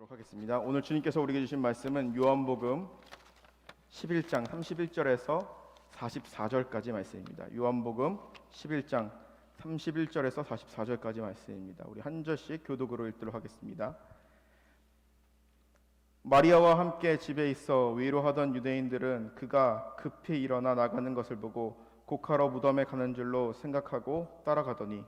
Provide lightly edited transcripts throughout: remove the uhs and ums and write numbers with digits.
읽도록 하겠습니다. 오늘 주님께서 우리에게 주신 말씀은 요한복음 11장 31절에서 44절까지 말씀입니다. 요한복음 11장 31절에서 44절까지 말씀입니다. 우리 한 절씩 교독으로 읽도록 하겠습니다. 마리아와 함께 집에 있어 위로하던 유대인들은 그가 급히 일어나 나가는 것을 보고 곡하러 무덤에 가는 줄로 생각하고 따라가더니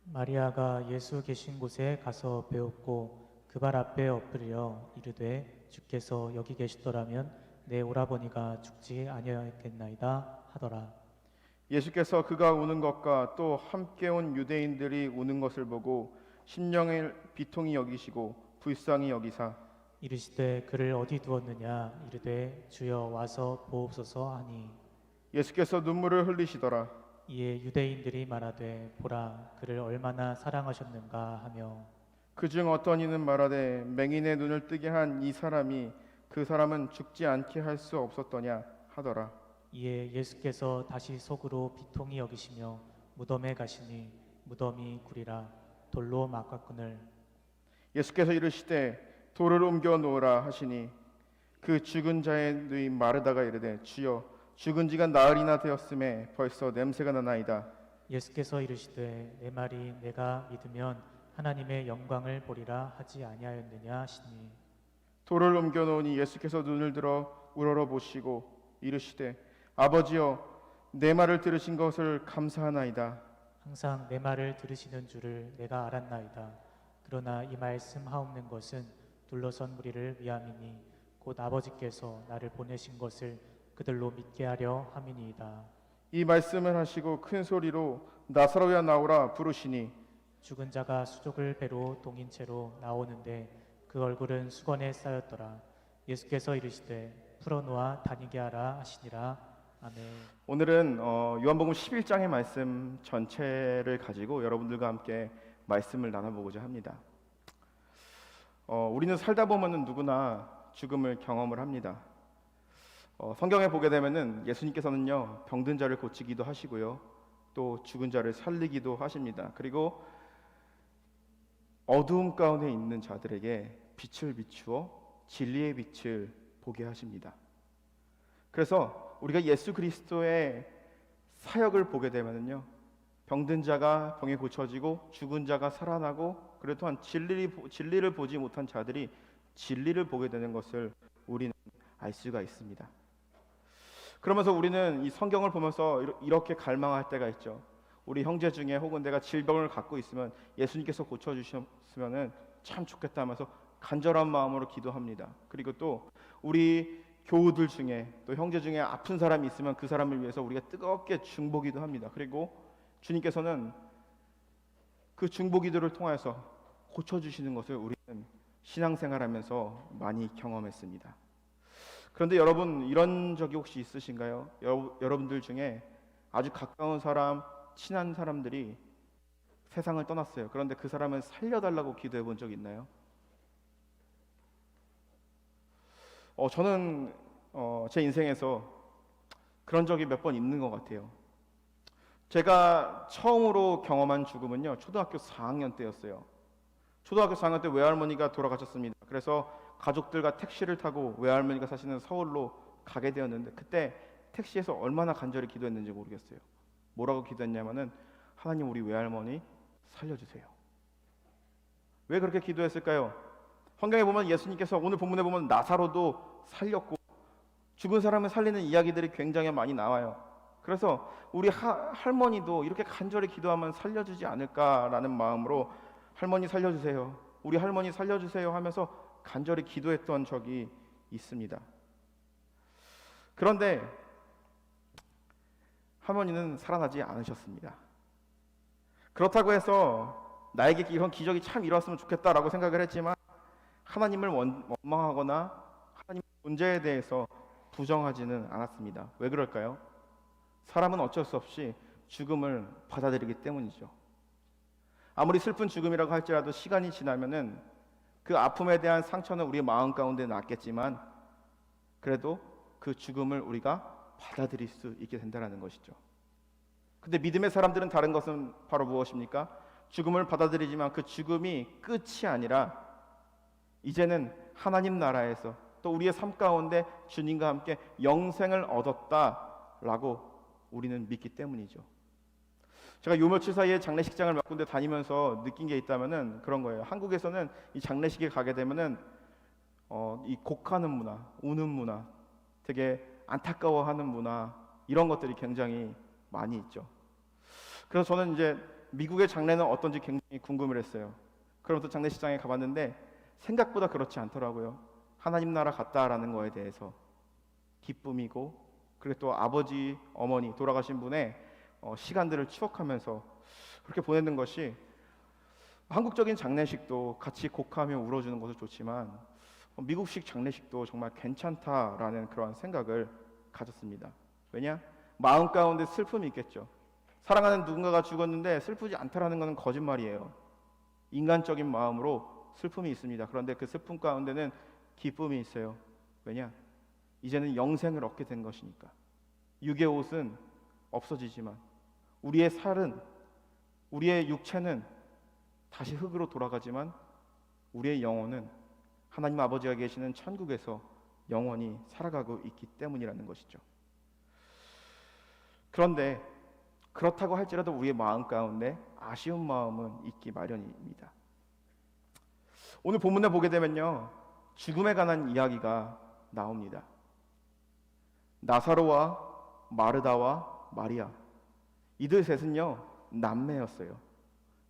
마리아가 예수 계신 곳에 가서 배웠고 그 발 앞에 엎드려 이르되 주께서 여기 계시더라면 내 오라버니가 죽지 아니하였겠나이다 하더라. 예수께서 그가 우는 것과 또 함께 온 유대인들이 우는 것을 보고 심령을 비통히 여기시고 불쌍히 여기사 이르시되 그를 어디 두었느냐 이르되 주여 와서 보옵소서 하니 예수께서 눈물을 흘리시더라. 이에 유대인들이 말하되 보라 그를 얼마나 사랑하셨는가 하며 그중 어떤 이는 말하되 맹인의 눈을 뜨게 한 이 사람이 그 사람은 죽지 않게 할 수 없었더냐 하더라. 이에 예수께서 다시 속으로 비통히 여기시며 무덤에 가시니 무덤이 구리라 돌로 막았거늘 예수께서 이르시되 돌을 옮겨 놓으라 하시니 그 죽은 자의 누이 마르다가 이르되 주여 죽은 지가 나흘이나 되었음에 벌써 냄새가 나나이다. 예수께서 이르시되 내 말이 내가 믿으면 하나님의 영광을 보리라 하지 아니하였느냐 하시니 돌을 옮겨 놓으니 예수께서 눈을 들어 우러러 보시고 이르시되 아버지여 내 말을 들으신 것을 감사하나이다. 항상 내 말을 들으시는 줄을 내가 알았나이다. 그러나 이 말씀 하옵는 것은 둘러선 무리를 위함이니 곧 아버지께서 나를 보내신 것을 그들로 믿게 하려 함이니이다. 이 말씀을 하시고 큰 소리로 나사로야 나오라 부르시니 죽은 자가 수족을 배로 동인 채로 나오는데 그 얼굴은 수건에 쌓였더라. 예수께서 이르시되 풀어놓아 다니게 하라 하시니라. 아멘. 오늘은 요한복음 11장의 말씀 전체를 가지고 여러분들과 함께 말씀을 나눠보고자 합니다. 우리는 살다 보면은 누구나 죽음을 경험을 합니다. 성경에 보게 되면은 예수님께서는요 병든 자를 고치기도 하시고요 또 죽은 자를 살리기도 하십니다. 그리고 어두움 가운데 있는 자들에게 빛을 비추어 진리의 빛을 보게 하십니다. 그래서 우리가 예수 그리스도의 사역을 보게 되면은요 병든 자가 병이 고쳐지고 죽은 자가 살아나고 그리고 또한 진리를 보지 못한 자들이 진리를 보게 되는 것을 우리는 알 수가 있습니다. 그러면서 우리는 이 성경을 보면서 이렇게 갈망할 때가 있죠. 우리 형제 중에 혹은 내가 질병을 갖고 있으면 예수님께서 고쳐주셨으면 참 좋겠다 하면서 간절한 마음으로 기도합니다. 그리고 또 우리 교우들 중에 또 형제 중에 아픈 사람이 있으면 그 사람을 위해서 우리가 뜨겁게 중보기도 합니다. 그리고 주님께서는 그 중보기도를 통해서 고쳐주시는 것을 우리는 신앙생활하면서 많이 경험했습니다. 그런데 여러분 이런 적이 혹시 있으신가요? 여러분들 중에 아주 가까운 사람, 친한 사람들이 세상을 떠났어요. 그런데 그 사람을 살려달라고 기도해 본 적 있나요? 저는 제 인생에서 그런 적이 몇 번 있는 것 같아요. 제가 처음으로 경험한 죽음은요 초등학교 4학년 때였어요. 초등학교 4학년 때 외할머니가 돌아가셨습니다. 그래서 가족들과 택시를 타고 외할머니가 사시는 서울로 가게 되었는데 그때 택시에서 얼마나 간절히 기도했는지 모르겠어요. 뭐라고 기도했냐면은 하나님 우리 외할머니 살려주세요. 왜 그렇게 기도했을까요? 성경에 보면 예수님께서 오늘 본문에 보면 나사로도 살렸고 죽은 사람을 살리는 이야기들이 굉장히 많이 나와요. 그래서 우리 할머니도 이렇게 간절히 기도하면 살려주지 않을까라는 마음으로 할머니 살려주세요. 우리 할머니 살려주세요 하면서 간절히 기도했던 적이 있습니다. 그런데 할머니는 살아나지 않으셨습니다. 그렇다고 해서 나에게 이런 기적이 참 일어났으면 좋겠다라고 생각을 했지만 하나님을 원망하거나 하나님의 존재에 대해서 부정하지는 않았습니다. 왜 그럴까요? 사람은 어쩔 수 없이 죽음을 받아들이기 때문이죠. 아무리 슬픈 죽음이라고 할지라도 시간이 지나면은 그 아픔에 대한 상처는 우리 마음 가운데 남겠지만 그래도 그 죽음을 우리가 받아들일 수 있게 된다는 것이죠. 근데 믿음의 사람들은 다른 것은 바로 무엇입니까? 죽음을 받아들이지만 그 죽음이 끝이 아니라 이제는 하나님 나라에서 또 우리의 삶 가운데 주님과 함께 영생을 얻었다라고 우리는 믿기 때문이죠. 제가 요 며칠 사이에 장례식장을 몇 군데 다니면서 느낀 게 있다면은 그런 거예요. 한국에서는 이 장례식에 가게 되면은 이 곡하는 문화, 우는 문화, 되게 안타까워하는 문화, 이런 것들이 굉장히 많이 있죠. 그래서 저는 이제 미국의 장례는 어떤지 굉장히 궁금했어요. 그러면서 장례식장에 가봤는데 생각보다 그렇지 않더라고요. 하나님 나라 갔다라는 거에 대해서 기쁨이고, 그리고 또 아버지, 어머니 돌아가신 분의 시간들을 추억하면서 그렇게 보내는 것이, 한국적인 장례식도 같이 곡하며 울어주는 것도 좋지만 미국식 장례식도 정말 괜찮다라는 그런 생각을 가졌습니다. 왜냐? 마음 가운데 슬픔이 있겠죠. 사랑하는 누군가가 죽었는데 슬프지 않다라는 것은 거짓말이에요. 인간적인 마음으로 슬픔이 있습니다. 그런데 그 슬픔 가운데는 기쁨이 있어요. 왜냐? 이제는 영생을 얻게 된 것이니까. 육의 옷은 없어지지만 우리의 살은, 우리의 육체는 다시 흙으로 돌아가지만 우리의 영혼은 하나님 아버지가 계시는 천국에서 영원히 살아가고 있기 때문이라는 것이죠. 그런데 그렇다고 할지라도 우리의 마음 가운데 아쉬운 마음은 있기 마련입니다. 오늘 본문에 보게 되면요, 죽음에 관한 이야기가 나옵니다. 나사로와 마르다와 마리아, 이들 셋은요 남매였어요.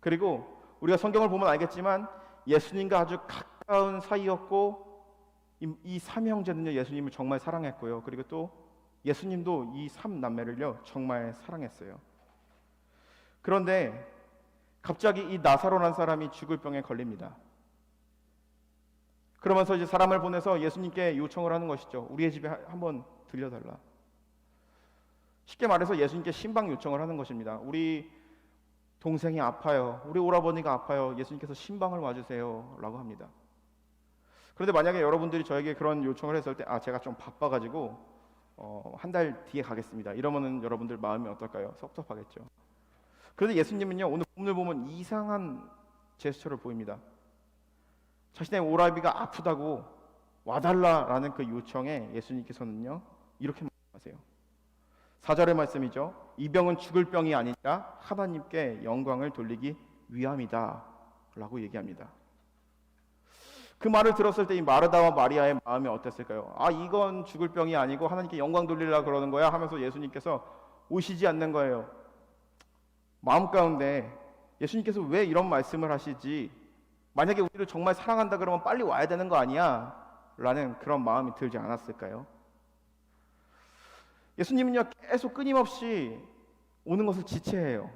그리고 우리가 성경을 보면 알겠지만 예수님과 아주 가까운 사이였고, 이 삼형제는요 예수님을 정말 사랑했고요. 그리고 또 예수님도 이 삼남매를요 정말 사랑했어요. 그런데 갑자기 이 나사로라는 사람이 죽을 병에 걸립니다. 그러면서 이제 사람을 보내서 예수님께 요청을 하는 것이죠. 우리의 집에 한번 들려달라. 쉽게 말해서 예수님께 신방 요청을 하는 것입니다. 우리 동생이 아파요. 우리 오라버니가 아파요. 예수님께서 신방을 와주세요 라고 합니다. 그런데 만약에 여러분들이 저에게 그런 요청을 했을 때, 제가 좀 바빠가지고 한 달 뒤에 가겠습니다, 이러면은 여러분들 마음이 어떨까요? 섭섭하겠죠. 그런데 예수님은요 오늘 본문을 보면 이상한 제스처를 보입니다. 자신의 오라비가 아프다고 와달라라는 그 요청에 예수님께서는요 이렇게 말씀하세요. 4절의 말씀이죠. 이 병은 죽을 병이 아니라 하나님께 영광을 돌리기 위함이다 라고 얘기합니다. 그 말을 들었을 때 이 마르다와 마리아의 마음이 어땠을까요? 이건 죽을 병이 아니고 하나님께 영광 돌리려고 그러는 거야 하면서 예수님께서 오시지 않는 거예요. 마음 가운데 예수님께서 왜 이런 말씀을 하시지? 만약에 우리를 정말 사랑한다 그러면 빨리 와야 되는 거 아니야? 라는 그런 마음이 들지 않았을까요? 예수님은요 계속 끊임없이 오는 것을 지체해요.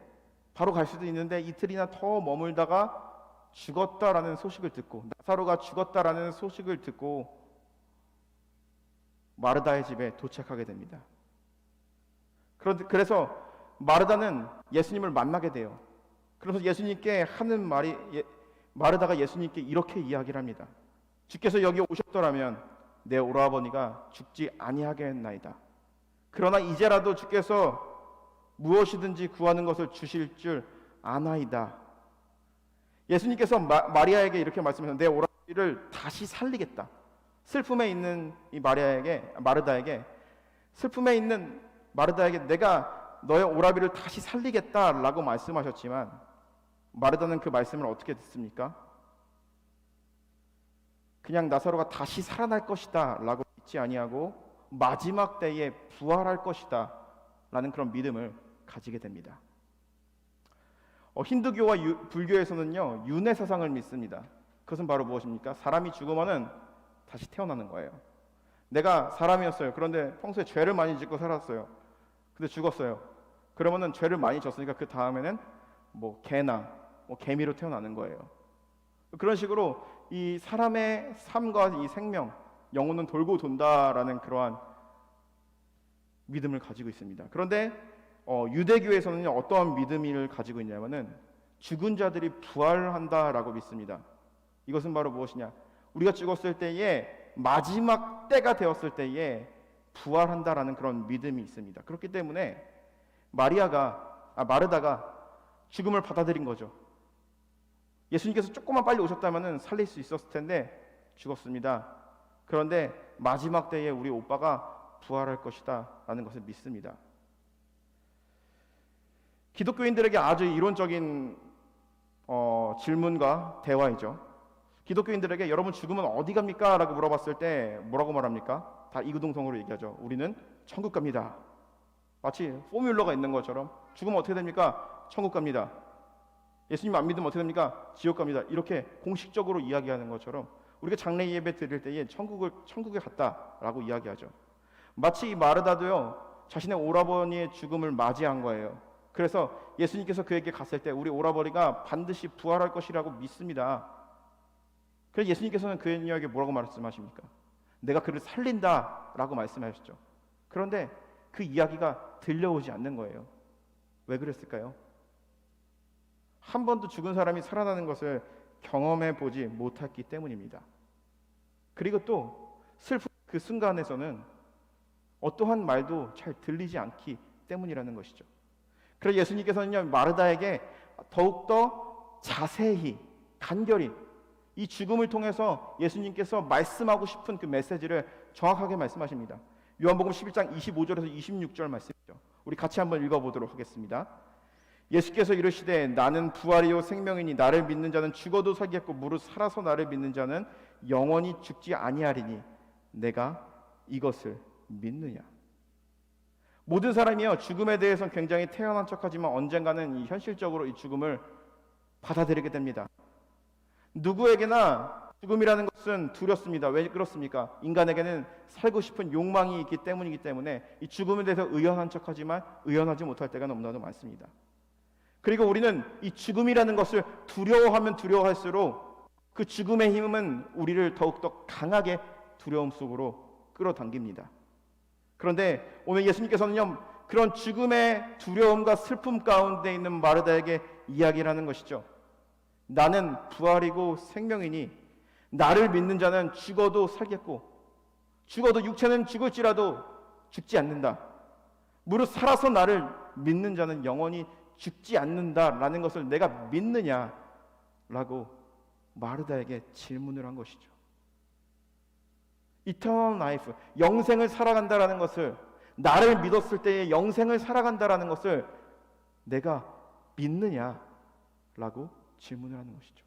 바로 갈 수도 있는데 이틀이나 더 머물다가 죽었다라는 소식을 듣고, 나사로가 죽었다라는 소식을 듣고 마르다의 집에 도착하게 됩니다. 그래서 마르다는 예수님을 만나게 돼요. 그래서 예수님께 하는 말이, 마르다가 예수님께 이렇게 이야기를 합니다. 주께서 여기 오셨더라면 내 오라버니가 죽지 아니하겠나이다. 그러나 이제라도 주께서 무엇이든지 구하는 것을 주실 줄 아나이다. 예수님께서 마리아에게 이렇게 말씀하셨어요. 내 오라비를 다시 살리겠다. 슬픔에 있는 이 마르다에게 슬픔에 있는 마르다에게 내가 너의 오라비를 다시 살리겠다라고 말씀하셨지만, 마르다는 그 말씀을 어떻게 듣습니까? 그냥 나사로가 다시 살아날 것이다 라고 믿지 아니하고 마지막 때에 부활할 것이다 라는 그런 믿음을 가지게 됩니다. 힌두교와 불교에서는요 윤회 사상을 믿습니다. 그것은 바로 무엇입니까? 사람이 죽으면은 다시 태어나는 거예요. 내가 사람이었어요. 그런데 평소에 죄를 많이 짓고 살았어요. 근데 죽었어요. 그러면은 죄를 많이 졌으니까 그 다음에는 개나 개미로 태어나는 거예요. 그런 식으로 이 사람의 삶과 이 생명, 영혼은 돌고 돈다라는 그러한 믿음을 가지고 있습니다. 그런데 유대교에서는 어떠한 믿음을 가지고 있냐면은 죽은 자들이 부활한다라고 믿습니다. 이것은 바로 무엇이냐? 우리가 죽었을 때에 마지막 때가 되었을 때에 부활한다라는 그런 믿음이 있습니다. 그렇기 때문에 마르다가 죽음을 받아들인 거죠. 예수님께서 조금만 빨리 오셨다면은 살릴 수 있었을 텐데 죽었습니다. 그런데 마지막 때에 우리 오빠가 부활할 것이다 라는 것을 믿습니다. 기독교인들에게 아주 이론적인 질문과 대화이죠. 기독교인들에게 여러분 죽으면 어디 갑니까? 라고 물어봤을 때 뭐라고 말합니까? 다 이구동성으로 얘기하죠. 우리는 천국 갑니다. 마치 포뮬러가 있는 것처럼 죽으면 어떻게 됩니까? 천국 갑니다. 예수님 안 믿으면 어떻게 됩니까? 지옥 갑니다. 이렇게 공식적으로 이야기하는 것처럼 우리가 장례 예배 드릴 때에 천국에 갔다라고 이야기하죠. 마치 이 마르다도요 자신의 오라버니의 죽음을 맞이한 거예요. 그래서 예수님께서 그에게 갔을 때 우리 오라버니가 반드시 부활할 것이라고 믿습니다. 그래서 예수님께서는 그녀에게 뭐라고 말씀하십니까? 내가 그를 살린다라고 말씀하셨죠. 그런데 그 이야기가 들려오지 않는 거예요. 왜 그랬을까요? 한 번도 죽은 사람이 살아나는 것을 경험해 보지 못했기 때문입니다. 그리고 또 슬픈 그 순간에서는 어떠한 말도 잘 들리지 않기 때문이라는 것이죠. 그래서 예수님께서는요 마르다에게 더욱더 자세히 간결히 이 죽음을 통해서 예수님께서 말씀하고 싶은 그 메시지를 정확하게 말씀하십니다. 요한복음 11장 25절에서 26절 말씀이죠. 우리 같이 한번 읽어보도록 하겠습니다. 예수께서 이르시되 나는 부활이요 생명이니 나를 믿는 자는 죽어도 살겠고 무릇 살아서 나를 믿는 자는 영원히 죽지 아니하리니 내가 이것을 믿느냐. 모든 사람이요 죽음에 대해서는 굉장히 태연한 척하지만 언젠가는 이 현실적으로 이 죽음을 받아들이게 됩니다. 누구에게나 죽음이라는 것은 두렵습니다. 왜 그렇습니까? 인간에게는 살고 싶은 욕망이 있기 때문이기 때문에 이 죽음에 대해서 의연한 척하지만 의연하지 못할 때가 너무나도 많습니다. 그리고 우리는 이 죽음이라는 것을 두려워하면 두려워할수록 그 죽음의 힘은 우리를 더욱더 강하게 두려움 속으로 끌어당깁니다. 그런데 오늘 예수님께서는요 그런 죽음의 두려움과 슬픔 가운데 있는 마르다에게 이야기를 하는 것이죠. 나는 부활이고 생명이니 나를 믿는 자는 죽어도 살겠고 죽어도 육체는 죽을지라도 죽지 않는다. 무릇 살아서 나를 믿는 자는 영원히 죽지 않는다라는 것을 내가 믿느냐라고 마르다에게 질문을 한 것이죠. Eternal life, 영생을 살아간다라는 것을 나를 믿었을 때의 영생을 살아간다라는 것을 내가 믿느냐라고 질문을 하는 것이죠.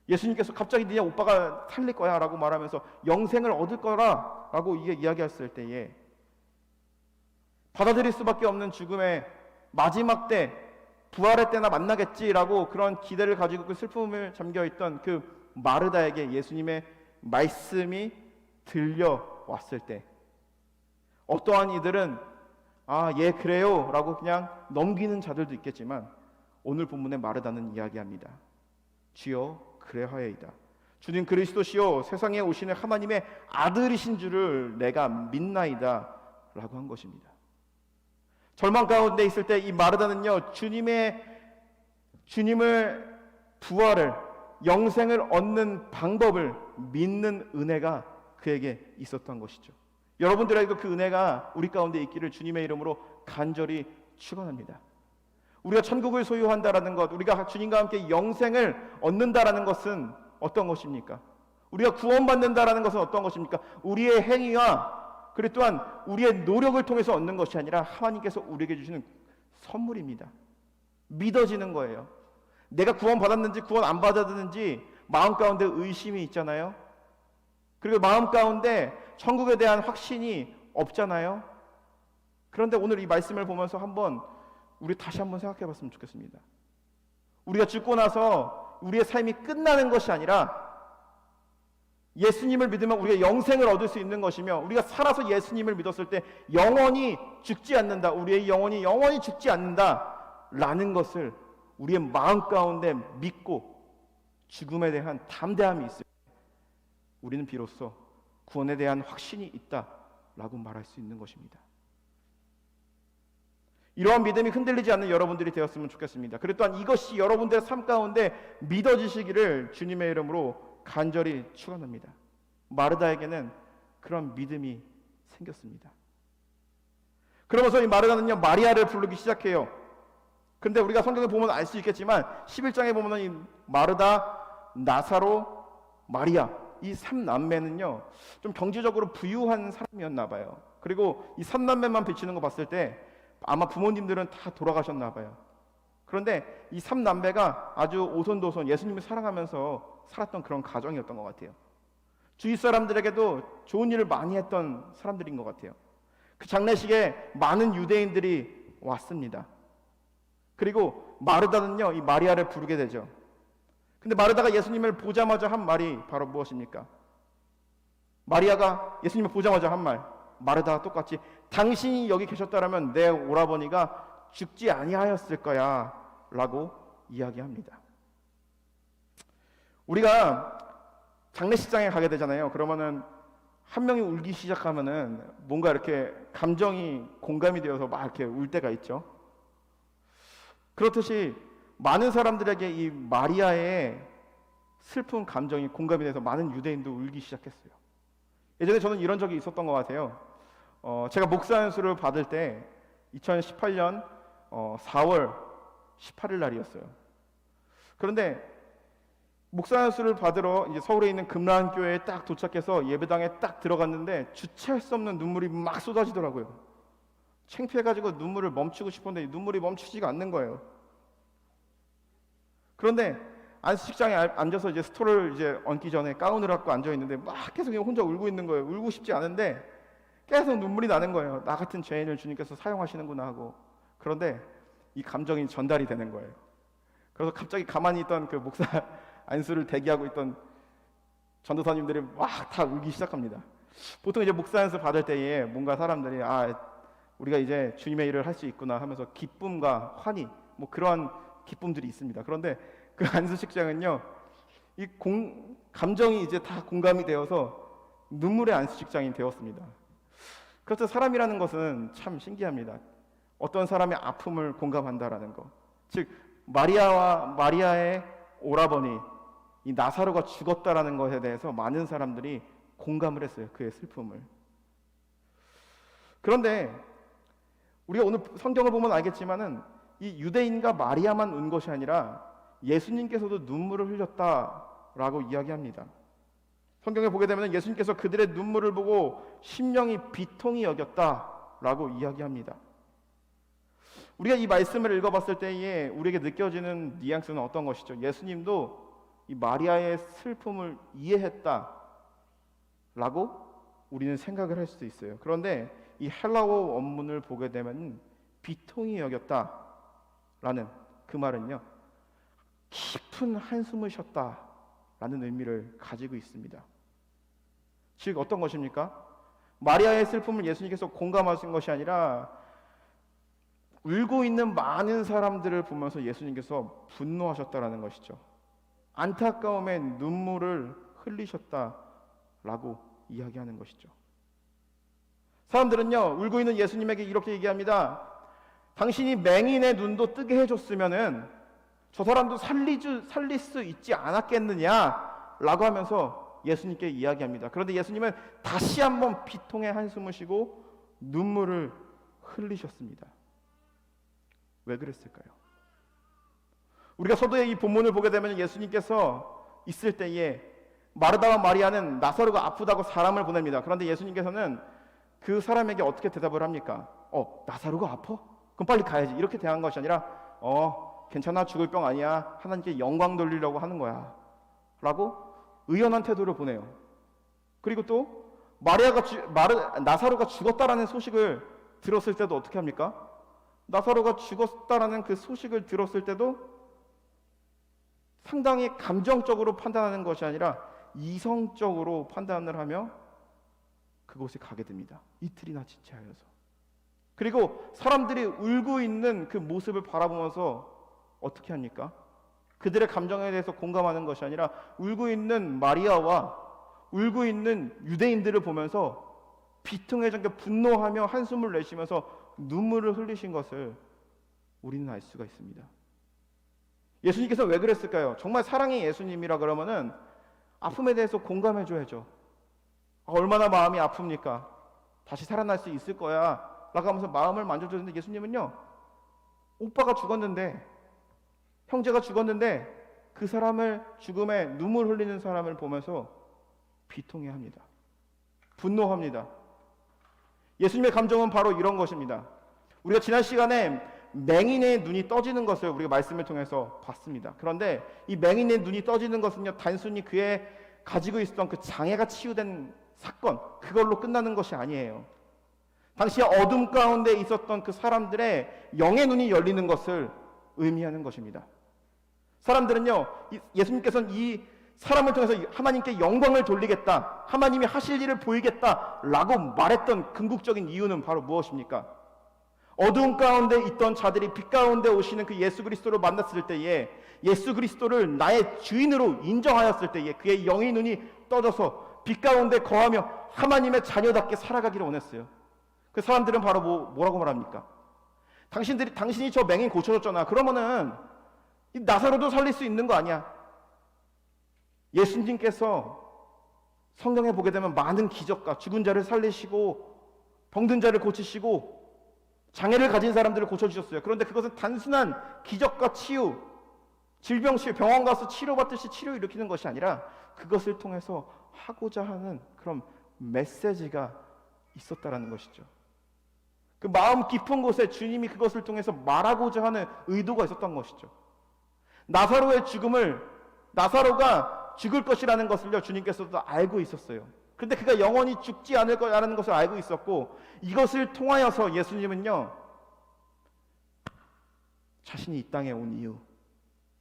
예수님께서 갑자기 네 오빠가 살릴 거야 라고 말하면서 영생을 얻을 거라 라고 이야기했을 때에 받아들일 수밖에 없는 죽음의 마지막 때 부활의 때나 만나겠지라고 그런 기대를 가지고 그 슬픔을 잠겨있던 그 마르다에게 예수님의 말씀이 들려왔을 때 어떠한 이들은 예 그래요 라고 그냥 넘기는 자들도 있겠지만 오늘 본문의 마르다는 이야기합니다. 주여 그래하여이다. 주님 그리스도시요 세상에 오시는 하나님의 아들이신 줄을 내가 믿나이다 라고 한 것입니다. 절망 가운데 있을 때 이 마르다는요 주님을 부활을 영생을 얻는 방법을 믿는 은혜가 그에게 있었던 것이죠. 여러분들에게도 그 은혜가 우리 가운데 있기를 주님의 이름으로 간절히 축원합니다. 우리가 천국을 소유한다라는 것, 우리가 주님과 함께 영생을 얻는다라는 것은 어떤 것입니까? 우리가 구원받는다라는 것은 어떤 것입니까? 우리의 행위와 그리고 또한 우리의 노력을 통해서 얻는 것이 아니라 하나님께서 우리에게 주시는 선물입니다. 믿어지는 거예요. 내가 구원받았는지 구원 안 받았는지 마음 가운데 의심이 있잖아요. 그리고 마음 가운데 천국에 대한 확신이 없잖아요. 그런데 오늘 이 말씀을 보면서 우리 다시 한번 생각해 봤으면 좋겠습니다. 우리가 죽고 나서 우리의 삶이 끝나는 것이 아니라 예수님을 믿으면 우리가 영생을 얻을 수 있는 것이며 우리가 살아서 예수님을 믿었을 때 영원히 죽지 않는다. 우리의 영혼이 영원히 죽지 않는다 라는 것을 우리의 마음 가운데 믿고 죽음에 대한 담대함이 있을 때 우리는 비로소 구원에 대한 확신이 있다라고 말할 수 있는 것입니다. 이러한 믿음이 흔들리지 않는 여러분들이 되었으면 좋겠습니다. 그리고 또한 이것이 여러분들의 삶 가운데 믿어지시기를 주님의 이름으로 간절히 축원합니다. 마르다에게는 그런 믿음이 생겼습니다. 그러면서 이 마르다는요 마리아를 부르기 시작해요. 근데 우리가 성경을 보면 알 수 있겠지만 11장에 보면 이 마르다 나사로, 마리아, 이 3남매는요 좀 경제적으로 부유한 사람이었나 봐요. 그리고 이 3남매만 비치는 거 봤을 때 아마 부모님들은 다 돌아가셨나 봐요. 그런데 이 3남매가 아주 오손도손 예수님을 사랑하면서 살았던 그런 가정이었던 것 같아요. 주위 사람들에게도 좋은 일을 많이 했던 사람들인 것 같아요. 그 장례식에 많은 유대인들이 왔습니다. 그리고 마르다는요 이 마리아를 부르게 되죠. 근데 마르다가 예수님을 보자마자 한 말이 바로 무엇입니까? 마리아가 예수님을 보자마자 한 말, 마르다가 똑같이 당신이 여기 계셨다라면 내 오라버니가 죽지 아니하였을 거야 라고 이야기합니다. 우리가 장례식장에 가게 되잖아요. 그러면은 한 명이 울기 시작하면은 뭔가 이렇게 감정이 공감이 되어서 막 이렇게 울 때가 있죠. 그렇듯이 많은 사람들에게 이 마리아의 슬픈 감정이 공감이 돼서 많은 유대인도 울기 시작했어요. 예전에 저는 이런 적이 있었던 것 같아요. 제가 목사 안수를 받을 때 2018년 4월 18일 날이었어요. 그런데 목사 안수를 받으러 이제 서울에 있는 금란교회에 딱 도착해서 예배당에 딱 들어갔는데 주체할 수 없는 눈물이 막 쏟아지더라고요. 창피해가지고 눈물을 멈추고 싶었는데 눈물이 멈추지가 않는 거예요. 그런데 안식장에 앉아서 이제 스토를 이제 얹기 전에 가운을 갖고 앉아 있는데 막 계속 혼자 울고 있는 거예요. 울고 싶지 않은데 계속 눈물이 나는 거예요. 나 같은 죄인을 주님께서 사용하시는구나 하고. 그런데 이 감정이 전달이 되는 거예요. 그래서 갑자기 가만히 있던 그 목사 안수를 대기하고 있던 전도사님들이 막 다 울기 시작합니다. 보통 이제 목사 안수 받을 때에 뭔가 사람들이 우리가 이제 주님의 일을 할 수 있구나 하면서 기쁨과 환희 뭐 그런 기쁨들이 있습니다. 그런데 그 안수식장은요 이 감정이 이제 다 공감이 되어서 눈물의 안수식장이 되었습니다. 그래서 사람이라는 것은 참 신기합니다. 어떤 사람의 아픔을 공감한다라는 것. 즉 마리아의 오라버니 이 나사로가 죽었다라는 것에 대해서 많은 사람들이 공감을 했어요. 그의 슬픔을. 그런데 우리가 오늘 성경을 보면 알겠지만은 이 유대인과 마리아만 운 것이 아니라 예수님께서도 눈물을 흘렸다라고 이야기합니다. 성경에 보게 되면 예수님께서 그들의 눈물을 보고 심령이 비통히 여겼다라고 이야기합니다. 우리가 이 말씀을 읽어봤을 때에 우리에게 느껴지는 뉘앙스는 어떤 것이죠? 예수님도 이 마리아의 슬픔을 이해했다라고 우리는 생각을 할 수도 있어요. 그런데 이 헬라어 원문을 보게 되면 비통히 여겼다라는 그 말은요 깊은 한숨을 쉬었다라는 의미를 가지고 있습니다. 즉 어떤 것입니까? 마리아의 슬픔을 예수님께서 공감하신 것이 아니라 울고 있는 많은 사람들을 보면서 예수님께서 분노하셨다라는 것이죠. 안타까움에 눈물을 흘리셨다라고 이야기하는 것이죠. 사람들은요 울고 있는 예수님에게 이렇게 얘기합니다. 당신이 맹인의 눈도 뜨게 해줬으면은 저 사람도 살릴 수 있지 않았겠느냐라고 하면서 예수님께 이야기합니다. 그런데 예수님은 다시 한번 비통의 한숨을 쉬고 눈물을 흘리셨습니다. 왜 그랬을까요? 우리가 서두에 이 본문을 보게 되면 예수님께서 있을 때에 마르다와 마리아는 나사로가 아프다고 사람을 보냅니다. 그런데 예수님께서는 그 사람에게 어떻게 대답을 합니까? 나사로가 아파? 그럼 빨리 가야지. 이렇게 대한 것이 아니라 괜찮아, 죽을 병 아니야. 하나님께 영광 돌리려고 하는 거야 라고 의연한 태도를 보내요. 그리고 또 나사로가 죽었다라는 소식을 들었을 때도 어떻게 합니까? 나사로가 죽었다라는 그 소식을 들었을 때도 상당히 감정적으로 판단하는 것이 아니라 이성적으로 판단을 하며 그곳에 가게 됩니다. 이틀이나 지체하여서. 그리고 사람들이 울고 있는 그 모습을 바라보면서 어떻게 합니까? 그들의 감정에 대해서 공감하는 것이 아니라 울고 있는 마리아와 울고 있는 유대인들을 보면서 비통에 잠겨 분노하며 한숨을 내쉬면서 눈물을 흘리신 것을 우리는 알 수가 있습니다. 예수님께서 왜 그랬을까요? 정말 사랑의 예수님이라 그러면은 아픔에 대해서 공감해 줘야죠. 얼마나 마음이 아픕니까? 다시 살아날 수 있을 거야 라고 하면서 마음을 만져줬는데 예수님은요 오빠가 죽었는데 형제가 죽었는데 그 사람을 죽음에 눈물 흘리는 사람을 보면서 비통해합니다. 분노합니다. 예수님의 감정은 바로 이런 것입니다. 우리가 지난 시간에 맹인의 눈이 떠지는 것을 우리가 말씀을 통해서 봤습니다. 그런데 이 맹인의 눈이 떠지는 것은요, 단순히 그의 가지고 있었던 그 장애가 치유된 사건, 그걸로 끝나는 것이 아니에요. 당시 어둠 가운데 있었던 그 사람들의 영의 눈이 열리는 것을 의미하는 것입니다. 사람들은요, 예수님께서는 이 사람을 통해서 하나님께 영광을 돌리겠다, 하나님이 하실 일을 보이겠다라고 말했던 궁극적인 이유는 바로 무엇입니까? 어두운 가운데 있던 자들이 빛 가운데 오시는 그 예수 그리스도를 만났을 때에, 예수 그리스도를 나의 주인으로 인정하였을 때에 그의 영의 눈이 떠져서 빛 가운데 거하며 하나님의 자녀답게 살아가기를 원했어요. 그 사람들은 바로 뭐라고 말합니까? 당신이 저 맹인 고쳐줬잖아. 그러면은 이 나사로도 살릴 수 있는 거 아니야? 예수님께서 성경에 보게 되면 많은 기적과 죽은 자를 살리시고 병든 자를 고치시고 장애를 가진 사람들을 고쳐주셨어요. 그런데 그것은 단순한 기적과 치유, 질병 치유, 병원 가서 치료받듯이 치료 일으키는 것이 아니라 그것을 통해서 하고자 하는 그런 메시지가 있었다라는 것이죠. 그 마음 깊은 곳에 주님이 그것을 통해서 말하고자 하는 의도가 있었던 것이죠. 나사로의 죽음을, 나사로가 죽을 것이라는 것을요, 주님께서도 알고 있었어요. 그런데 그가 영원히 죽지 않을 거라는 것을 알고 있었고, 이것을 통하여서 예수님은요, 자신이 이 땅에 온 이유,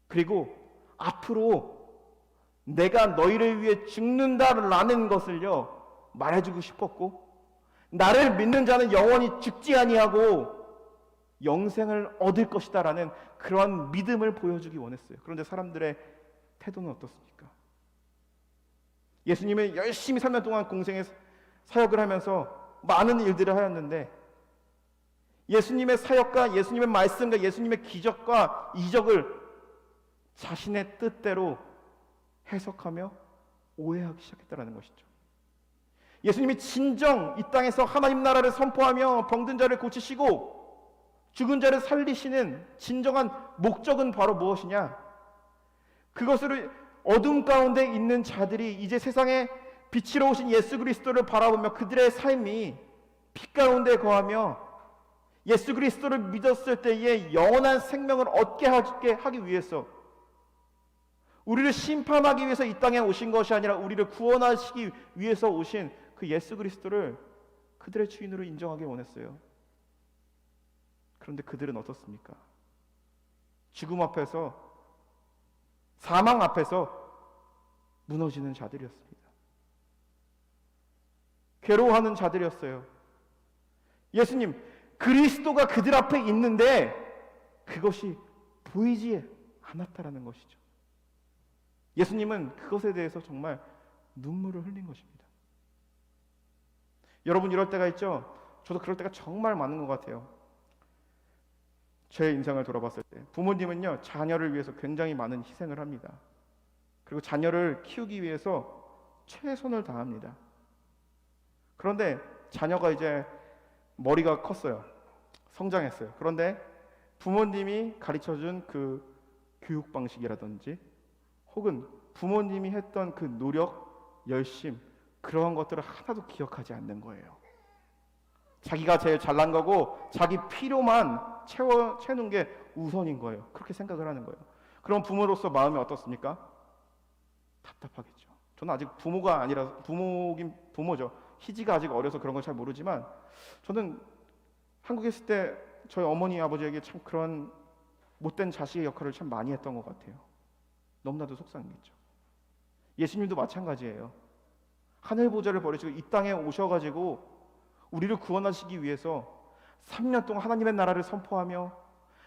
그리고 앞으로 내가 너희를 위해 죽는다라는 것을요 말해주고 싶었고, 나를 믿는 자는 영원히 죽지 아니하고 영생을 얻을 것이다라는 그런 믿음을 보여주기 원했어요. 그런데 사람들의 태도는 어떻습니까? 예수님은 열심히 3년 동안 공생의 사역을 하면서 많은 일들을 하였는데, 예수님의 사역과 예수님의 말씀과 예수님의 기적과 이적을 자신의 뜻대로 해석하며 오해하기 시작했다는 것이죠. 예수님이 진정 이 땅에서 하나님 나라를 선포하며 병든 자를 고치시고 죽은 자를 살리시는 진정한 목적은 바로 무엇이냐? 그것을 어둠 가운데 있는 자들이 이제 세상에 빛으로 오신 예수 그리스도를 바라보며 그들의 삶이 빛 가운데 거하며 예수 그리스도를 믿었을 때에 영원한 생명을 얻게 하기 위해서, 우리를 심판하기 위해서 이 땅에 오신 것이 아니라 우리를 구원하시기 위해서 오신 그 예수 그리스도를 그들의 주인으로 인정하기 원했어요. 그런데 그들은 어떻습니까? 죽음 앞에서, 사망 앞에서 무너지는 자들이었습니다. 괴로워하는 자들이었어요. 예수님, 그리스도가 그들 앞에 있는데 그것이 보이지 않았다라는 것이죠. 예수님은 그것에 대해서 정말 눈물을 흘린 것입니다. 여러분, 이럴 때가 있죠? 저도 그럴 때가 정말 많은 것 같아요. 제 인생을 돌아봤을 때 부모님은요, 자녀를 위해서 굉장히 많은 희생을 합니다. 그리고 자녀를 키우기 위해서 최선을 다합니다. 그런데 자녀가 이제 머리가 컸어요. 성장했어요. 그런데 부모님이 가르쳐준 그 교육 방식이라든지 혹은 부모님이 했던 그 노력, 열심, 그러한 것들을 하나도 기억하지 않는 거예요. 자기가 제일 잘난 거고 자기 필요만 채우는 게 우선인 거예요. 그렇게 생각을 하는 거예요. 그럼 부모로서 마음이 어떻습니까? 답답하겠죠. 저는 아직 부모가 아니라 부모긴 부모죠. 희지가 아직 어려서 그런 걸 잘 모르지만, 저는 한국에 있을 때 저희 어머니 아버지에게 참 그런 못된 자식의 역할을 참 많이 했던 것 같아요. 너무나도 속상했죠. 예수님도 마찬가지예요. 하늘 보좌를 버리시고 이 땅에 오셔가지고 우리를 구원하시기 위해서 3년 동안 하나님의 나라를 선포하며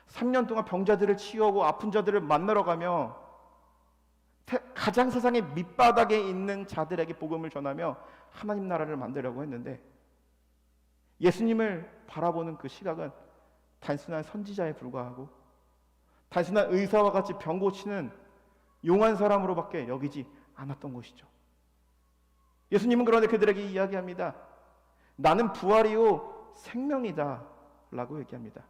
3년 동안 병자들을 치유하고 아픈 자들을 만나러 가며 가장 세상의 밑바닥에 있는 자들에게 복음을 전하며 하나님 나라를 만들려고 했는데, 예수님을 바라보는 그 시각은 단순한 선지자에 불과하고 단순한 의사와 같이 병 고치는 용한 사람으로밖에 여기지 않았던 것이죠. 예수님은 그런데 그들에게 이야기합니다. 나는 부활이요 생명이다 라고 얘기합니다.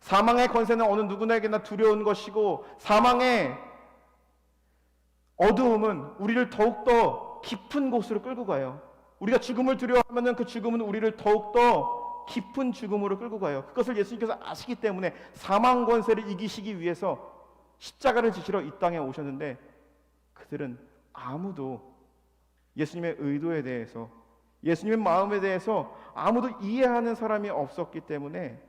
사망의 권세는 어느 누구에게나 두려운 것이고 사망의 어두움은 우리를 더욱더 깊은 곳으로 끌고 가요. 우리가 죽음을 두려워하면 그 죽음은 우리를 더욱더 깊은 죽음으로 끌고 가요. 그것을 예수님께서 아시기 때문에 사망 권세를 이기시기 위해서 십자가를 지시러 이 땅에 오셨는데, 그들은 아무도 예수님의 의도에 대해서, 예수님의 마음에 대해서 아무도 이해하는 사람이 없었기 때문에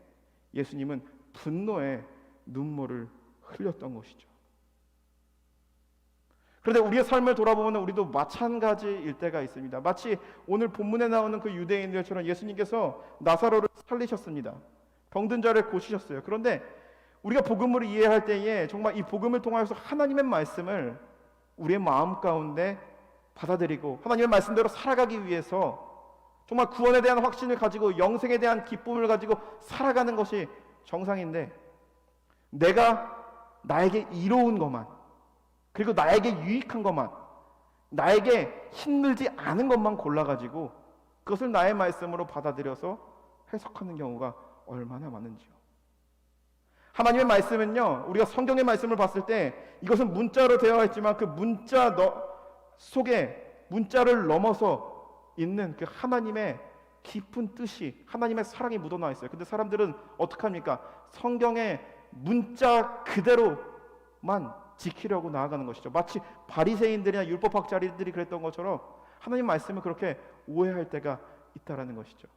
예수님은 분노의 눈물을 흘렸던 것이죠. 그런데 우리의 삶을 돌아보면 우리도 마찬가지일 때가 있습니다. 마치 오늘 본문에 나오는 그 유대인들처럼 예수님께서 나사로를 살리셨습니다. 병든 자를 고치셨어요. 그런데 우리가 복음을 이해할 때에 정말 이 복음을 통하여서 하나님의 말씀을 우리의 마음 가운데 받아들이고 하나님의 말씀대로 살아가기 위해서 정말 구원에 대한 확신을 가지고 영생에 대한 기쁨을 가지고 살아가는 것이 정상인데, 내가 나에게 이로운 것만, 그리고 나에게 유익한 것만, 나에게 힘들지 않은 것만 골라가지고 그것을 나의 말씀으로 받아들여서 해석하는 경우가 얼마나 많은지요. 하나님의 말씀은요, 우리가 성경의 말씀을 봤을 때 이것은 문자로 되어 있지만 그 문자 속에 문자를 넘어서 있는 그 하나님의 깊은 뜻이, 하나님의 사랑이 묻어나 있어요. 근데 사람들은 어떻게 합니까? 성경의 문자 그대로만 지키려고 나아가는 것이죠. 마치 바리새인들이나 율법학자들이 그랬던 것처럼 하나님 말씀을 그렇게 오해할 때가 있다라는 것이죠.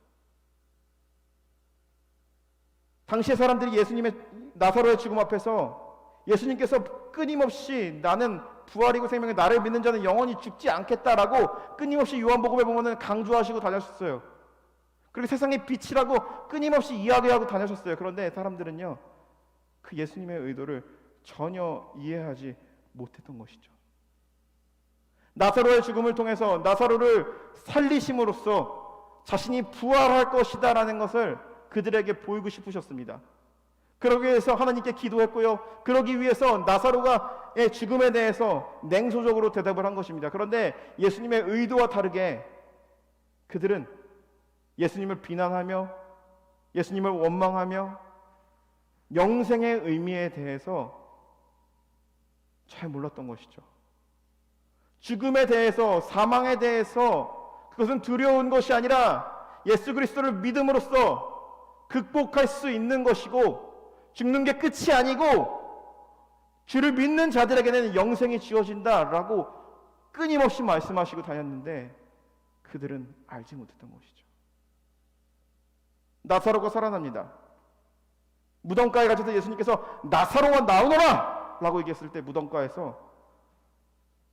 당시의 사람들이 예수님의 나사로의 죽음 앞에서 예수님께서 끊임없이 나는 부활이고 생명이, 나를 믿는 자는 영원히 죽지 않겠다라고 끊임없이 요한복음에 보면은 강조하시고 다녔었어요. 그리고 세상의 빛이라고 끊임없이 이야기하고 다녔었어요. 그런데 사람들은요, 그 예수님의 의도를 전혀 이해하지 못했던 것이죠. 나사로의 죽음을 통해서 나사로를 살리심으로써 자신이 부활할 것이다라는 것을 그들에게 보이고 싶으셨습니다. 그러기 위해서 하나님께 기도했고요. 그러기 위해서 나사로의 죽음에 대해서 냉소적으로 대답을 한 것입니다. 그런데 예수님의 의도와 다르게 그들은 예수님을 비난하며 예수님을 원망하며 영생의 의미에 대해서 잘 몰랐던 것이죠. 죽음에 대해서, 사망에 대해서 그것은 두려운 것이 아니라 예수 그리스도를 믿음으로써 극복할 수 있는 것이고, 죽는 게 끝이 아니고 주를 믿는 자들에게는 영생이 주어진다라고 끊임없이 말씀하시고 다녔는데 그들은 알지 못했던 것이죠. 나사로가 살아납니다. 무덤가에 갇혀서 예수님께서 나사로가 나오너라! 라고 얘기했을 때 무덤가에서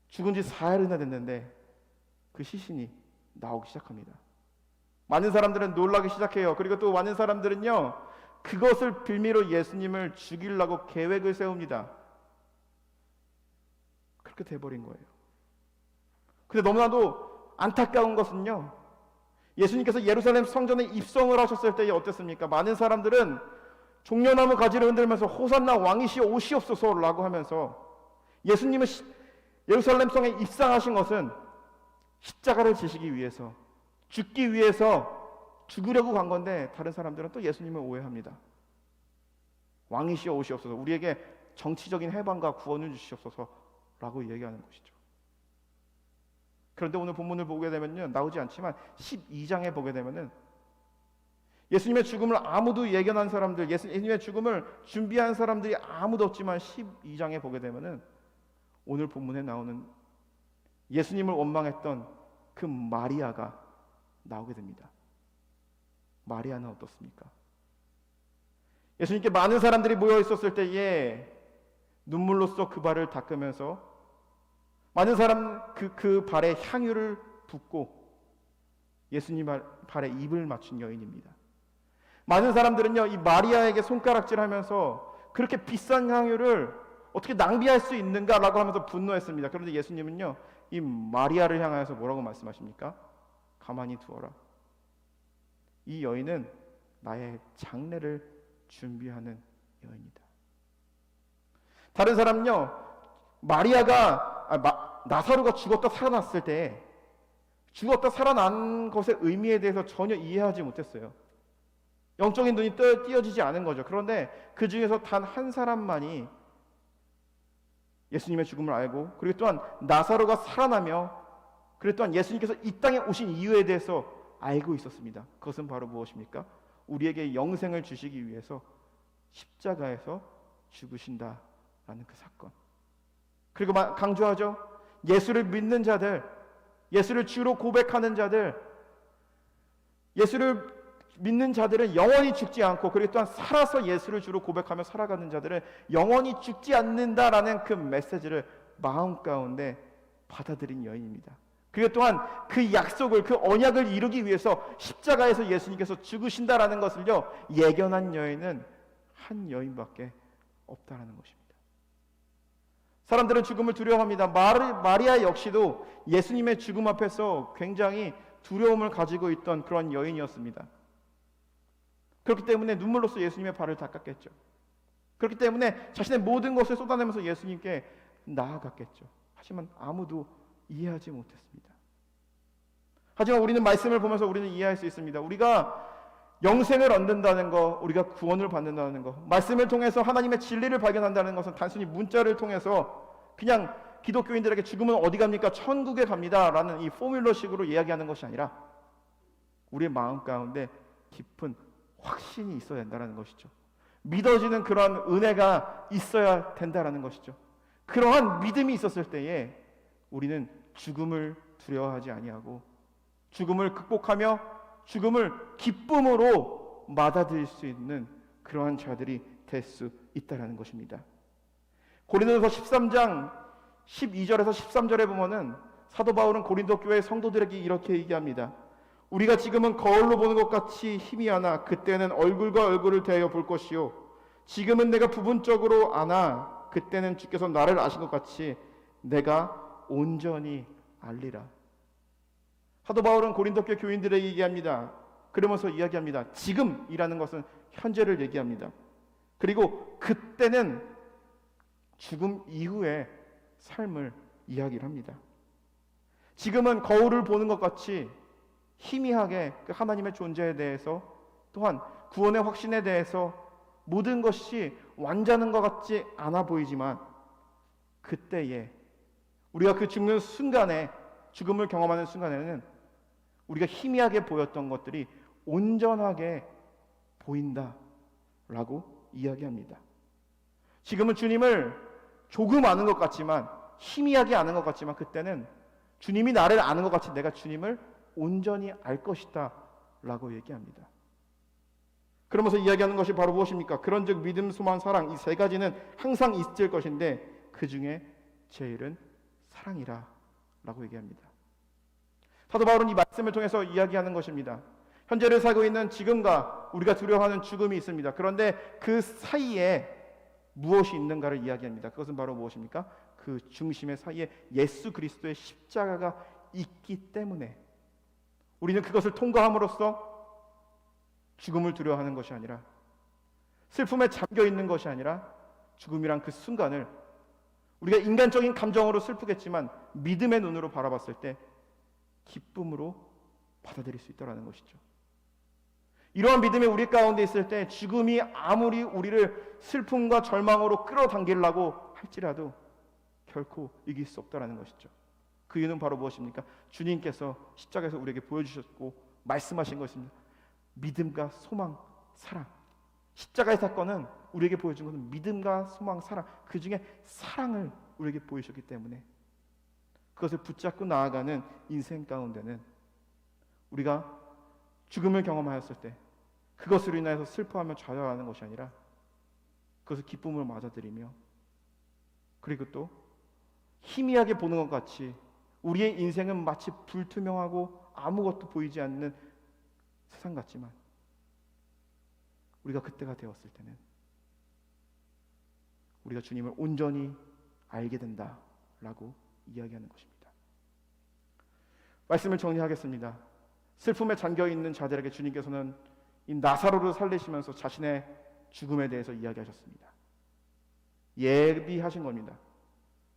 죽은 지 사흘이나 됐는데 그 시신이 나오기 시작합니다. 많은 사람들은 놀라기 시작해요. 그리고 또 많은 사람들은요, 그것을 빌미로 예수님을 죽이려고 계획을 세웁니다. 그렇게 돼버린 거예요. 근데 너무나도 안타까운 것은요, 예수님께서 예루살렘 성전에 입성을 하셨을 때 어땠습니까? 많은 사람들은 종려나무 가지를 흔들면서 호산나 왕이시여 오시옵소서라고 하면서, 예수님은 예루살렘 성에 입성하신 것은 십자가를 지시기 위해서, 죽기 위해서 죽으려고 간 건데, 다른 사람들은 또 예수님을 오해합니다. 왕이시여 오시옵소서, 우리에게 정치적인 해방과 구원을 주시옵소서라고 얘기하는 것이죠. 그런데 오늘 본문을 보게 되면요, 나오지 않지만 12장에 보게 되면은 예수님의 죽음을 아무도 예견한 사람들, 예수님의 죽음을 준비한 사람들이 아무도 없지만 12장에 보게 되면은 오늘 본문에 나오는 예수님을 원망했던 그 마리아가 나오게 됩니다. 마리아는 어떻습니까? 예수님께 많은 사람들이 모여 있었을 때에 눈물로써 그 발을 닦으면서 많은 사람 그 발에 향유를 붓고 예수님 발에 입을 맞춘 여인입니다. 많은 사람들은요, 이 마리아에게 손가락질하면서 그렇게 비싼 향유를 어떻게 낭비할 수 있는가라고 하면서 분노했습니다. 그런데 예수님은요, 이 마리아를 향하여서 뭐라고 말씀하십니까? 가만히 두어라. 이 여인은 나의 장례를 준비하는 여인이다. 다른 사람은요, 나사로가 죽었다 살아났을 때 죽었다 살아난 것의 의미에 대해서 전혀 이해하지 못했어요. 영적인 눈이 띄어지지 않은 거죠. 그런데 그 중에서 단 한 사람만이 예수님의 죽음을 알고, 그리고 또한 나사로가 살아나며, 그리고 또한 예수님께서 이 땅에 오신 이유에 대해서 알고 있었습니다. 그것은 바로 무엇입니까? 우리에게 영생을 주시기 위해서 십자가에서 죽으신다라는 그 사건. 그리고 강조하죠. 예수를 믿는 자들, 예수를 주로 고백하는 자들, 예수를 믿는 자들은 영원히 죽지 않고, 그리고 또한 살아서 예수를 주로 고백하며 살아가는 자들은 영원히 죽지 않는다라는 그 메시지를 마음 가운데 받아들인 여인입니다. 그리고 또한 그 약속을, 그 언약을 이루기 위해서 십자가에서 예수님께서 죽으신다라는 것을요 예견한 여인은 한 여인밖에 없다라는 것입니다. 사람들은 죽음을 두려워합니다. 마리아 역시도 예수님의 죽음 앞에서 굉장히 두려움을 가지고 있던 그런 여인이었습니다. 그렇기 때문에 눈물로써 예수님의 발을 닦았겠죠. 그렇기 때문에 자신의 모든 것을 쏟아내면서 예수님께 나아갔겠죠. 하지만 아무도 이해하지 못했습니다. 하지만 우리는 말씀을 보면서 우리는 이해할 수 있습니다. 우리가 영생을 얻는다는 거, 우리가 구원을 받는다는 거, 말씀을 통해서 하나님의 진리를 발견한다는 것은 단순히 문자를 통해서 그냥 기독교인들에게 죽으면 어디 갑니까? 천국에 갑니다 라는 이 포뮬러식으로 이야기하는 것이 아니라 우리의 마음 가운데 깊은 확신이 있어야 된다는 것이죠. 믿어지는 그러한 은혜가 있어야 된다는 것이죠. 그러한 믿음이 있었을 때에 우리는 죽음을 두려워하지 아니하고 죽음을 극복하며 죽음을 기쁨으로 맞아들일 수 있는 그러한 자들이 될 수 있다는 것입니다. 고린도서 13장 12절에서 13절에 보면은 사도 바울은 고린도 교회 성도들에게 이렇게 얘기합니다. 우리가 지금은 거울로 보는 것 같이 희미하나 그때는 얼굴과 얼굴을 대하여 볼 것이요 지금은 내가 부분적으로 아나 그때는 주께서 나를 아신 것 같이 내가 온전히 알리라. 사도 바울은 고린도 교회 교인들에게 얘기합니다. 그러면서 이야기합니다. 지금이라는 것은 현재를 얘기합니다. 그리고 그때는 죽음 이후의 삶을 이야기를 합니다. 지금은 거울을 보는 것 같이 희미하게 그 하나님의 존재에 대해서 또한 구원의 확신에 대해서 모든 것이 완전한 것 같지 않아 보이지만 그때에 우리가 그 죽는 순간에 죽음을 경험하는 순간에는 우리가 희미하게 보였던 것들이 온전하게 보인다라고 이야기합니다. 지금은 주님을 조금 아는 것 같지만 희미하게 아는 것 같지만 그때는 주님이 나를 아는 것 같이 내가 주님을 온전히 알 것이다 라고 얘기합니다. 그러면서 이야기하는 것이 바로 무엇입니까? 그런즉 믿음, 소망, 사랑 이 세 가지는 항상 있을 것인데 그 중에 제일은 사랑이라 라고 얘기합니다. 사도 바울은 이 말씀을 통해서 이야기하는 것입니다. 현재를 살고 있는 지금과 우리가 두려워하는 죽음이 있습니다. 그런데 그 사이에 무엇이 있는가를 이야기합니다. 그것은 바로 무엇입니까? 그 중심의 사이에 예수 그리스도의 십자가가 있기 때문에 우리는 그것을 통과함으로써 죽음을 두려워하는 것이 아니라 슬픔에 잠겨 있는 것이 아니라 죽음이란 그 순간을 우리가 인간적인 감정으로 슬프겠지만 믿음의 눈으로 바라봤을 때 기쁨으로 받아들일 수 있다는 것이죠. 이러한 믿음이 우리 가운데 있을 때 죽음이 아무리 우리를 슬픔과 절망으로 끌어당기려고 할지라도 결코 이길 수 없다는 것이죠. 그 이유는 바로 무엇입니까? 주님께서 십자가에서 우리에게 보여주셨고 말씀하신 것입니다. 믿음과 소망, 사랑. 십자가의 사건은 우리에게 보여준 것은 믿음과 소망, 사랑. 그 중에 사랑을 우리에게 보여주셨기 때문에 그것을 붙잡고 나아가는 인생 가운데는 우리가 죽음을 경험하였을 때 그것으로 인하여서 슬퍼하며 좌절하는 것이 아니라 그것을 기쁨으로 맞아들이며 그리고 또 희미하게 보는 것 같이 우리의 인생은 마치 불투명하고 아무것도 보이지 않는 세상 같지만 우리가 그때가 되었을 때는 우리가 주님을 온전히 알게 된다라고 이야기하는 것입니다. 말씀을 정리하겠습니다. 슬픔에 잠겨있는 자들에게 주님께서는 이 나사로를 살리시면서 자신의 죽음에 대해서 이야기하셨습니다. 예비하신 겁니다.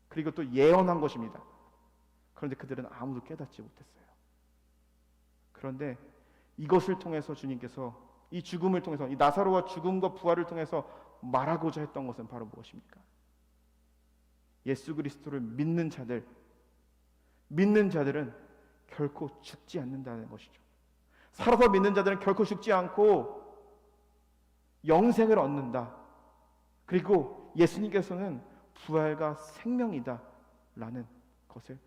그리고 또 예언한 것입니다. 그런데 그들은 아무도 깨닫지 못했어요. 그런데 이것을 통해서 주님께서 이 죽음을 통해서 이 나사로와 죽음과 부활을 통해서 말하고자 했던 것은 바로 무엇입니까? 예수 그리스도를 믿는 자들은 결코 죽지 않는다는 것이죠. 살아서 믿는 자들은 결코 죽지 않고 영생을 얻는다. 그리고 예수님께서는 부활과 생명이다 라는 것을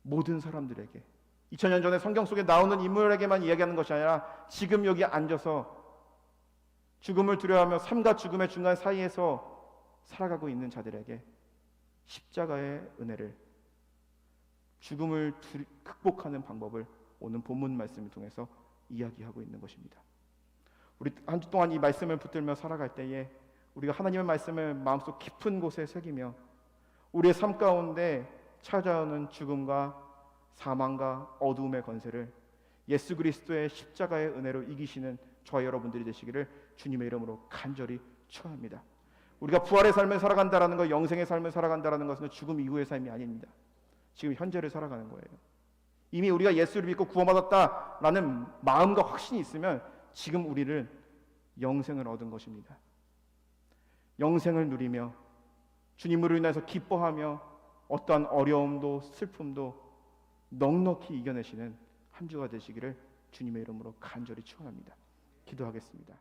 모든 사람들에게, 2000년 전에 성경 속에 나오는 인물에게만 이야기하는 것이 아니라 지금 여기 앉아서 죽음을 두려워하며 삶과 죽음의 중간 사이에서 살아가고 있는 자들에게 십자가의 은혜를, 죽음을 극복하는 방법을 오늘 본문 말씀을 통해서 이야기하고 있는 것입니다. 우리 한 주 동안 이 말씀을 붙들며 살아갈 때에 우리가 하나님의 말씀을 마음속 깊은 곳에 새기며 우리의 삶 가운데 찾아오는 죽음과 사망과 어두움의 권세를 예수 그리스도의 십자가의 은혜로 이기시는 저와 여러분들이 되시기를 주님의 이름으로 간절히 축원합니다. 우리가 부활의 삶을 살아간다라는 것, 영생의 삶을 살아간다라는 것은 죽음 이후의 삶이 아닙니다. 지금 현재를 살아가는 거예요. 이미 우리가 예수를 믿고 구원받았다라는 마음과 확신이 있으면 지금 우리는 영생을 얻은 것입니다. 영생을 누리며 주님으로 인해서 기뻐하며 어떠한 어려움도 슬픔도 넉넉히 이겨내시는 한 주가 되시기를 주님의 이름으로 간절히 축원합니다. 기도하겠습니다.